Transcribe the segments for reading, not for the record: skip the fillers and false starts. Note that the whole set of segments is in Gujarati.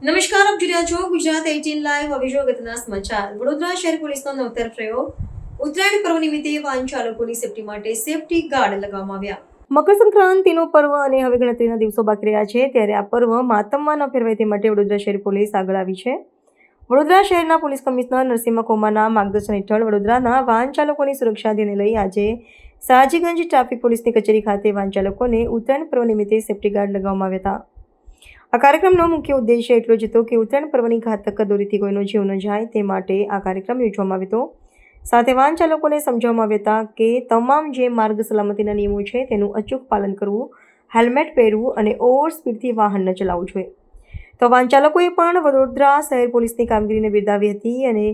નમસ્કાર, આપ જોઈ રહ્યા છો ગુજરાત 18 લાઈવ. હવે જો અગત્યના સમાચાર. વડોદરા શહેર પોલીસનો નવતર પ્રયોગ. ઉત્તરાયણ પર્વ નિમિત્તે વાહન ચાલકોની સેફટી માટે સેફટી ગાર્ડ લગાવવામાં આવ્યા. મકર સંક્રાંતિનો પર્વ અને હવે ગણતરીના દિવસો બાકી રહ્યા છે, ત્યારે આ પર્વ માતમમાં ન ફેરવાય તે માટે વડોદરા શહેર પોલીસ આગળ આવી છે. વડોદરા શહેરના પોલીસ કમિશનર નરસિંહ કોમાના માર્ગદર્શન હેઠળ વડોદરાના વાહન ચાલકોની સુરક્ષા ધ્યાને લઈ આજે સાજીગંજ ટ્રાફિક પોલીસની કચેરી ખાતે વાહન ચાલકોને ઉત્તરાયણ પર્વ નિમિત્તે સેફટી ગાર્ડ લગાવવામાં આવ્યા હતા. આ કાર્યક્રમનો મુખ્ય ઉદ્દેશ્ય એટલો જ હતો કે ઉત્તરાયણ પર્વની ઘાતક દોરીથી કોઈનો જીવ ન જાય તે માટે આ કાર્યક્રમ યોજવામાં આવ્યો હતો. સાથે વાહન ચાલકોને સમજાવવામાં આવ્યા હતા કે તમામ જે માર્ગ સલામતીના નિયમો છે તેનું અચૂક પાલન કરવું, હેલ્મેટ પહેરવું અને ઓવર સ્પીડથી વાહન ન ચલાવવું જોઈએ. તો વાહન ચાલકોએ પણ વડોદરા શહેર પોલીસની કામગીરીને બિરદાવી હતી અને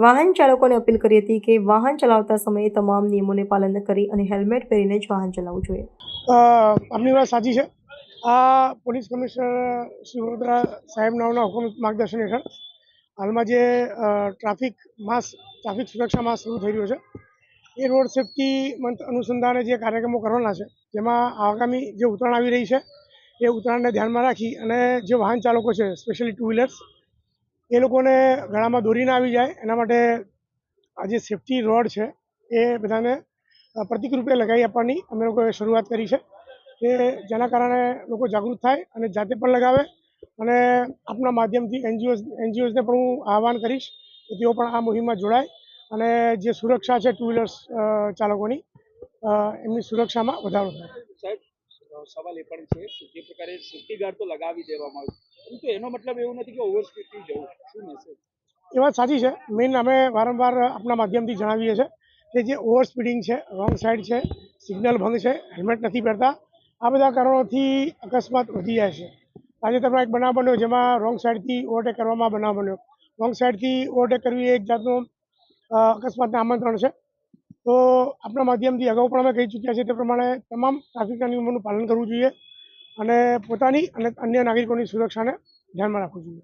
વાહન ચાલકોને અપીલ કરી હતી કે વાહન ચલાવતા સમયે તમામ નિયમોને પાલન કરી અને હેલ્મેટ પહેરીને જ વાહન ચલાવવું જોઈએ. આપની વાત સાચી છે. આ પોલીસ કમિશનર શ્રી વડોદરા સાહેબના હુકમ માર્ગદર્શન હેઠળ હાલમાં જે ટ્રાફિક સુરક્ષા માસ શરૂ થઈ રહ્યો છે, એ રોડ સેફ્ટી મંથ અનુસંધાને જે કાર્યક્રમો કરવાના છે, જેમાં આગામી જે ઉત્તરાયણ આવી રહી છે એ ઉત્તરાયણને ધ્યાનમાં રાખી અને જે વાહન ચાલકો છે, સ્પેશિયલી ટુ વ્હીલર્સ, એ લોકોને ગળામાં દોરી ના આવી જાય એના માટે આ જે સેફ્ટી રોડ છે એ બધાને પ્રતિક રૂપે લગાવી આપવાની અમે લોકોએ શરૂઆત કરી છે, કે જેના કારણે લોકો જાગૃત થાય અને જાતે પણ લગાવે. અને આપના માધ્યમથી એનજીઓઝને પણ હું આહ્વાન કરીશ કે તેઓ પણ આ મુહિમમાં જોડાય અને જે સુરક્ષા છે ટુ વ્હીલર્સ ચાલકોની, એમની સુરક્ષામાં વધારો થાય. સાહેબ, સવાલ એ પણ છે કે જે પ્રકારે સેફ્ટી ગાર્ડ તો લગાવી દેવામાં આવ્યું, પરંતુ એનો મતલબ એવું નથી કે ઓવર સ્પીડથી જવું. શું મેસેજ? એ વાત સાચી છે. મેઇન અમે વારંવાર આપણા માધ્યમથી જણાવીએ છીએ કે જે ઓવર સ્પીડિંગ છે, રોંગ સાઈડ છે, સિગ્નલ ભંગ છે, હેલ્મેટ નથી પહેરતા, આ બધા કારણોથી અકસ્માત વધી જાય છે. તાજેતરમાં એક બનાવ બન્યો જેમાં રોંગ સાઈડથી ઓવરટેક કરવામાં બનાવ બન્યો. રોંગ સાઈડથી ઓવરટેક કરવી એ એક જાતનું અકસ્માતને આમંત્રણ છે. તો આપણા માધ્યમથી અગાઉ પણ અમે કહી ચૂક્યા છીએ તે પ્રમાણે તમામ ટ્રાફિકના નિયમોનું પાલન કરવું જોઈએ અને પોતાની અને અન્ય નાગરિકોની સુરક્ષાને ધ્યાનમાં રાખવું જોઈએ.